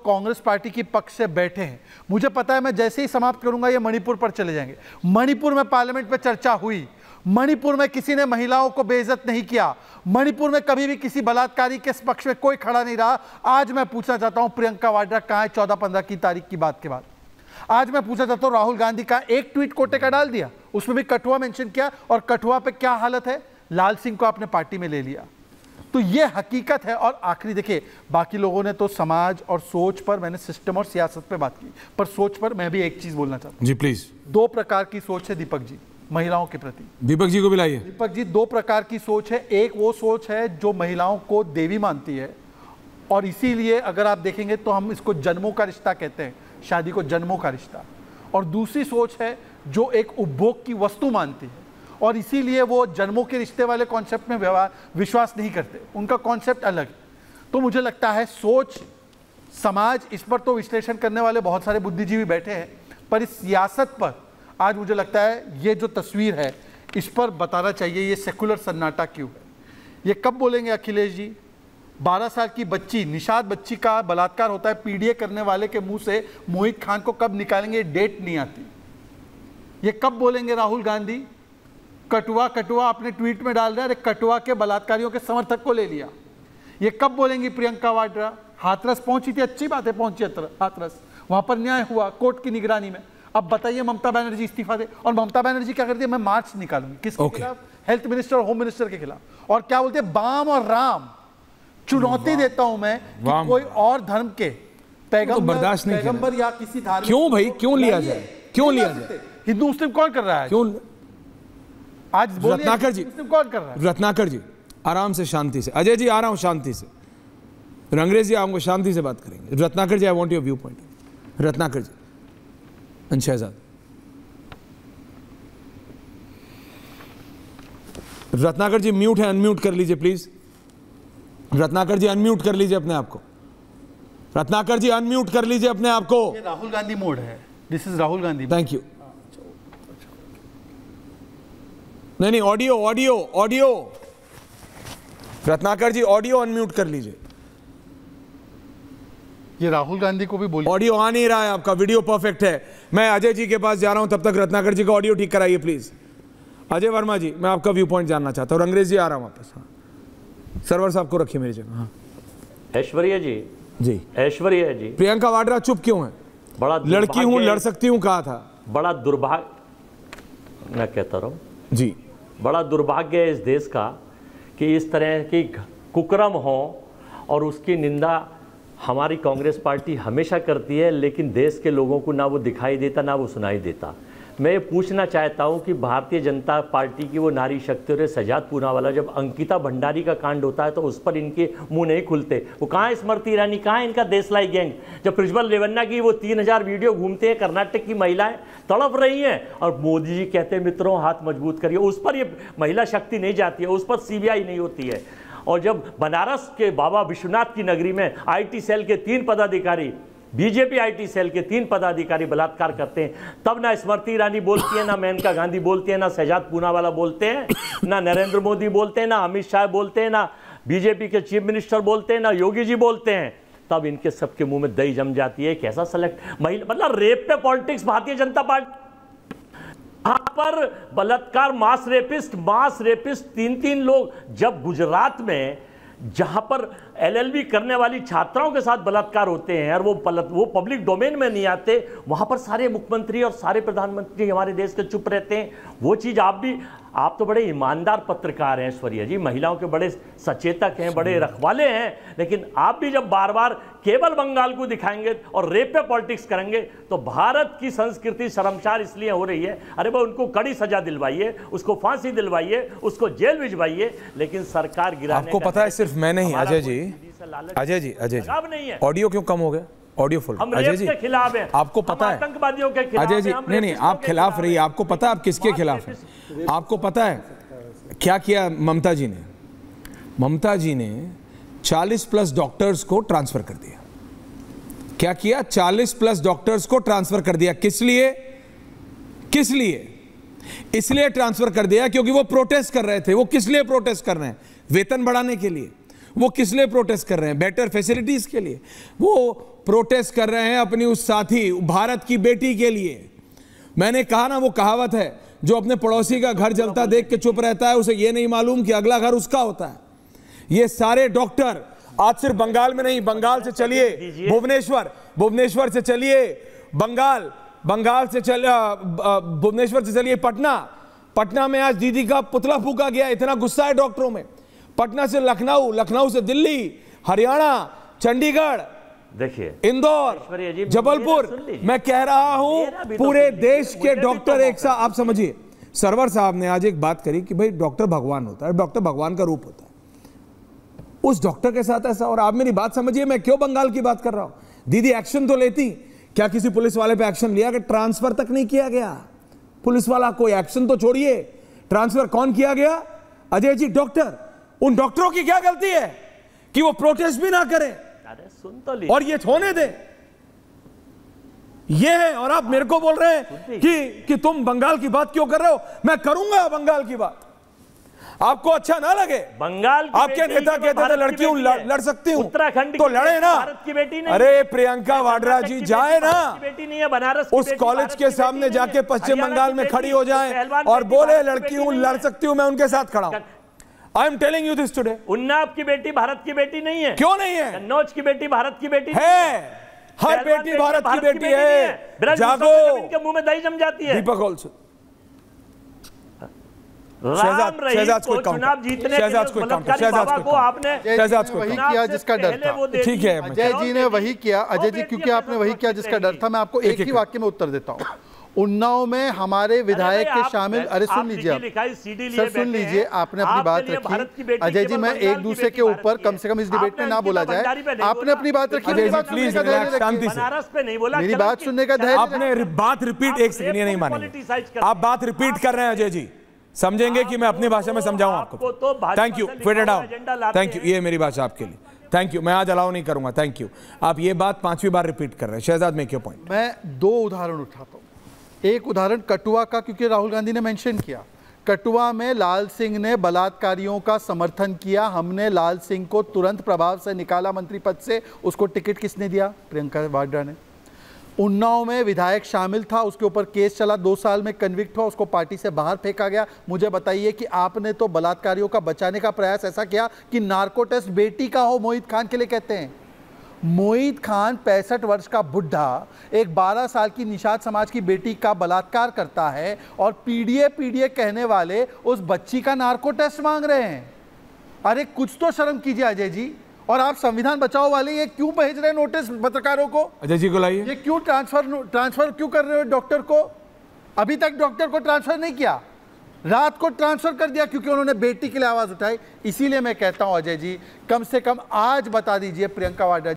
Congress party की पक्ष से बैठे हैं, मुझे पता है मैं जैसे ही समाप्त करूंगा ये मणिपुर पर चले जाएंगे। मणिपुर में पार्लियामेंट में चर्चा हुई, मणिपुर में किसी ने महिलाओं को बेइज्जत नहीं किया, मणिपुर में कभी भी किसी बलात्कारी के पक्ष में कोई खड़ा नहीं रहा। आज मैं पूछना चाहता हूं प्रियंका वाड्रा कहां है 14-15 की तारीख की बात के बाद? आज मैं पूछना चाहता हूं राहुल गांधी का एक ट्वीट कोटे का डाल दिया, उसमें भी कठुआ मेंशन किया, और कठुआ पे क्या हालत है, लाल सिंह को आपने पार्टी में ले लिया। तो ये हकीकत है। और आखिरी देखिए, बाकी लोगों ने तो समाज और सोच पर, मैंने सिस्टम और सियासत पे बात की, पर सोच पर मैं भी एक चीज बोलना चाहता हूं। जी प्लीज। 2 प्रकार की सोच है दीपक जी महिलाओं के प्रति। दीपक जी को भी लाइए। दीपक जी, 2 प्रकार की सोच है। एक वो सोच है जो महिलाओं को देवी मानती है, और इसीलिए अगर आप देखेंगे तो हम इसको जन्मों का रिश्ता कहते हैं, शादी को जन्मों का रिश्ता। और दूसरी सोच है जो एक उपभोग की वस्तु मानती है, और इसीलिए वो जन्मों के रिश्ते वाले कॉन्सेप्ट में विश्वास नहीं करते, उनका कॉन्सेप्ट अलग है। तो मुझे लगता है सोच, समाज, इस पर तो विश्लेषण करने वाले बहुत सारे बुद्धिजीवी बैठे हैं, पर इस सियासत पर आज मुझे लगता है ये जो तस्वीर है इस पर बताना चाहिए ये सेकुलर सन्नाटा क्यों है। ये कब बोलेंगे अखिलेश जी? 12 साल की बच्ची, निषाद बच्ची का बलात्कार होता है, पीडीए करने वाले के मुंह से मोहित खान को कब निकालेंगे, डेट नहीं आती। ये कब बोलेंगे राहुल गांधी? कठुआ कठुआ अपने ट्वीट में डाल रहे हैं, कठुआ के बलात्कारियों के समर्थक को ले लिया। ये कब बोलेंगी प्रियंका वाड्रा? हाथरस पहुंची थी, अच्छी बात है पहुंची हाथरस, वहां पर न्याय हुआ कोर्ट की निगरानी में। अब बताइए ममता बनर्जी इस्तीफा दे, और ममता बनर्जी क्या करती है, मैं मार्च निकालूंगी किसके खिलाफ? हेल्थ मिनिस्टर और होम मिनिस्टर के खिलाफ। और क्या बोलते हैं, बाम और राम, चुनौती देता हूं मैं कि कोई और धर्म के पैगंबर या किसी धार्मिक, क्यों भाई, क्यों लिया जाए, क्यों लिया जाए? हिंदू मुस्लिम कौन कर रहा है क्यों? आज रत्नाकर जी, कौन कर रहा है? रत्नाकर जी आराम से, शांति से। अजय जी आ रहा हूं शांति से, अंग्रेज जी आपको शांति से बात करेंगे। Ratnakar ji, I want your viewpoint. Ratnakar ji, Shahzad, Ratnakar ji mute है, अनम्यूट कर लीजिए प्लीज। रत्नाकर जी अनम्यूट कर लीजिए अपने आप को। रत्नाकर जी अनम्यूट कर लीजिए अपने आप को। ये राहुल गांधी मोड है, this is Rahul Gandhi. Thank you. नहीं, ऑडियो ऑडियो ऑडियो, रत्नाकर जी ऑडियो अनम्यूट कर लीजिए। ये राहुल गांधी को भी बोलिए। ऑडियो आ नहीं रहा है आपका, वीडियो परफेक्ट है। मैं अजय जी के पास जा रहा हूं, तब तक रत्नाकर जी का ऑडियो ठीक कराइए प्लीज। अजय वर्मा जी, मैं आपका व्यू पॉइंट जानना चाहता हूं। अंग्रेज जी आ रहा हूं वापस। हाँ, सरवर साहब को रखिए मेरी जगह। हाँ, ऐश्वर्या जी। जी ऐश्वर्या जी। प्रियंका वाड्रा चुप क्यों है? बड़ा लड़की हूं, लड़ सकती हूं कहा था। बड़ा दुर्भाग्य, मैं कहता रहा हूं जी, बड़ा दुर्भाग्य है इस देश का कि इस तरह की कुकर्म हो, और उसकी निंदा हमारी कांग्रेस पार्टी हमेशा करती है, लेकिन देश के लोगों को ना वो दिखाई देता ना वो सुनाई देता। मैं ये पूछना चाहता हूं कि भारतीय जनता पार्टी की वो नारी शक्ति और सजाद पूनावाला, जब अंकिता भंडारी का कांड होता है तो उस पर इनके मुंह नहीं खुलते। वो कहाँ है स्मृति ईरानी, कहाँ है इनका देशलाई गैंग? जब प्रज्वल रेवन्ना की वो 3000 वीडियो घूमते हैं, कर्नाटक की महिलाएं तड़प रही हैं, और मोदी जी कहते हैं मित्रों हाथ मजबूत करिए, उस पर ये महिला शक्ति नहीं जाती है, उस पर सीबीआई नहीं होती है। और जब बनारस के बाबा विश्वनाथ की नगरी में आईटी सेल के 3 पदाधिकारी, बीजेपी आईटी सेल के 3 पदाधिकारी बलात्कार करते हैं, तब ना स्मृति ईरानी बोलती है, ना मेनका गांधी बोलती है, ना शहजाद पूनावाला बोलते हैं, ना नरेंद्र मोदी बोलते हैं, ना अमित शाह बोलते हैं, ना बीजेपी के चीफ मिनिस्टर बोलते हैं, ना योगी जी बोलते हैं। तब इनके सबके मुंह में दही जम जाती है। कैसा सेलेक्ट महिला, मतलब रेप पे पॉलिटिक्स भारतीय जनता पार्टी। यहां पर बलात्कार, मास रेपिस्ट 3 लोग, जब गुजरात में जहां पर एलएलबी करने वाली छात्राओं के साथ बलात्कार होते हैं और वो पब्लिक डोमेन में नहीं आते, वहां पर सारे मुख्यमंत्री और सारे प्रधानमंत्री हमारे देश के चुप रहते हैं। वो चीज आप तो बड़े ईमानदार पत्रकार हैं ऐश्वर्या जी, महिलाओं के बड़े सचेतक हैं, बड़े रखवाले हैं, लेकिन आप भी जब बार बार केवल बंगाल को दिखाएंगे और रेप पे पॉलिटिक्स करेंगे तो भारत की संस्कृति शर्मसार इसलिए हो रही है। अरे भाई उनको कड़ी सजा दिलवाइए, उसको फांसी दिलवाइए, उसको जेल भिजवाइए, लेकिन सरकार गिराने आपको पता है सिर्फ मैं नहीं, अजय जी ऑडियो क्यों कम हो गया? Audio full. अजय जी के खिलाफ है, आपको पता है आतंकवादियों के खिलाफ। अजय जी नहीं, आप खिलाफ रहिए, आपको पता है आप किसके खिलाफ है? आपको पता है क्या किया ममता जी ने? ममता जी ने 40+ डॉक्टर्स को ट्रांसफर कर दिया। क्या किया? 40+ डॉक्टर्स को ट्रांसफर कर दिया। किस लिए? इसलिए ट्रांसफर कर दिया क्योंकि वो प्रोटेस्ट कर रहे थे। वो किस लिए प्रोटेस्ट कर रहे हैं? वेतन बढ़ाने के लिए। वो किस लिए प्रोटेस्ट कर रहे हैं? बेटर फैसिलिटीज के लिए। वो प्रोटेस्ट कर रहे हैं अपनी उस साथी भारत की बेटी के लिए। मैंने कहा ना, वो कहावत है, जो अपने पड़ोसी का घर जलता देख के चुप रहता है, उसे ये नहीं मालूम कि अगला घर उसका होता है। ये सारे डॉक्टर आज सिर्फ बंगाल में नहीं, बंगाल से चलिए भुवनेश्वर, भुवनेश्वर से चलिए बंगाल, बंगाल से भुवनेश्वर से चलिए पटना, पटना में आज दीदी का पुतला फूका गया, इतना गुस्सा है डॉक्टरों में। पटना से लखनऊ, लखनऊ से दिल्ली, हरियाणा, चंडीगढ़, देखिए इंदौर, जबलपुर। मैं कह रहा हूं पूरे देश के डॉक्टर एक साथ। आप समझिए, सरवर साहब ने आज एक बात करी कि भाई डॉक्टर भगवान होता है, डॉक्टर भगवान का रूप होता है। उस डॉक्टर के साथ ऐसा, और आप मेरी बात समझिए, मैं क्यों बंगाल की बात कर रहा हूं। दीदी एक्शन तो लेती, क्या किसी पुलिस वाले पे एक्शन लिया कि ट्रांसफर तक नहीं किया गया? पुलिस वाला कोई एक्शन तो छोड़िए, ट्रांसफर कौन किया गया? अजय जी डॉक्टर। उन डॉक्टरों की क्या गलती है कि वो प्रोटेस्ट भी ना करें? अरे सुन तो ली, और ये होने दे, ये है। और आप मेरे को बोल रहे हैं कि तुम बंगाल की बात क्यों कर रहे हो? मैं करूंगा बंगाल की बात, आपको अच्छा ना लगे। बंगाल आपके नेता कहते थे लड़की हूं, लड़ सकती हूं, उत्तराखंड तो लड़े ना। भारत की बेटी नहीं। अरे प्रियंका वाड्रा जी जाए ना, बेटी नहीं है, बनारस उस कॉलेज के सामने जाके पश्चिम बंगाल में खड़ी हो जाए और बोले लड़की हूं, लड़ सकती हूं, मैं उनके साथ खड़ा हूं। I am telling you this today. Unnao की बेटी भारत की बेटी नहीं है। क्यों नहीं है? कन्नौज की बेटी भारत की बेटी है, हर बेटी भारत की बेटी है। जागो, इनके मुंह में दही जम जाती है। दीपक ऑल्सो शहजाद को चुनाव जीतने को आपने वही किया जिसका डर था। ठीक है, अजय जी ने वही किया, अजय जी क्योंकि आपने वही किया जिसका डर था। मैं आपको एक ही वाक्य में उत्तर देता हूँ। उन्नाव में हमारे विधायक के शामिल, अरे सुन लीजिए आप सर, सुन लीजिए, आपने अपनी बात रखी। अजय जी, मैं एक दूसरे के ऊपर कम से कम इस डिबेट में ना बोला जाए। आपने अपनी बात रखी, प्लीज शांति से, बनारस पे नहीं बोला, मेरी बात सुनने का धैर्य। आपने बात रिपीट, एक सेकंड नहीं मानेंगे आप, बात रिपीट कर रहे हैं अजय जी, समझेंगे कि मैं अपनी भाषा में समझाऊं आपको। Thank you, fit it down, thank you, ये मेरी भाषा आपके लिए, थैंक यू। मैं आज अलाउ नहीं करूंगा, थैंक यू। आप ये बात 5वीं बार रिपीट कर रहे हैं। Shahzad, make your point. मैं 2 उदाहरण उठाता हूं। एक उदाहरण कठुआ का, क्योंकि राहुल गांधी ने मेंशन किया। कठुआ में लाल सिंह ने बलात्कारियों का समर्थन किया, हमने लाल सिंह को तुरंत प्रभाव से निकाला मंत्री पद से। उसको टिकट किसने दिया? प्रियंका वाड्रा ने। उन्नाव में विधायक शामिल था, उसके ऊपर केस चला, 2 साल में कन्विक्ट हुआ, उसको पार्टी से बाहर फेंका गया। मुझे बताइए कि आपने तो बलात्कारियों का बचाने का प्रयास ऐसा किया कि नार्को टेस्ट बेटी का हो। मोहित खान के लिए कहते हैं, मोहित खान 65 वर्ष का बुढ़ा एक 12 साल की निषाद समाज की बेटी का बलात्कार करता है और पीडीए कहने वाले उस बच्ची का नार्को टेस्ट मांग रहे हैं। अरे कुछ तो शर्म कीजिए अजय जी। और आप संविधान बचाओ वाले ये क्यों भेज रहे हैं नोटिस पत्रकारों को? अजय जी को लाइए। ये क्यों ट्रांसफर क्यों कर रहे हो डॉक्टर को? अभी तक डॉक्टर को ट्रांसफर नहीं किया, रात को ट्रांसफर कर दिया क्योंकि उन्होंने बेटी के लिए आवाज उठाई। इसीलिए मैं कहता हूं अजय जी, कम से कम आज बता दीजिए प्रियंका वाड्रा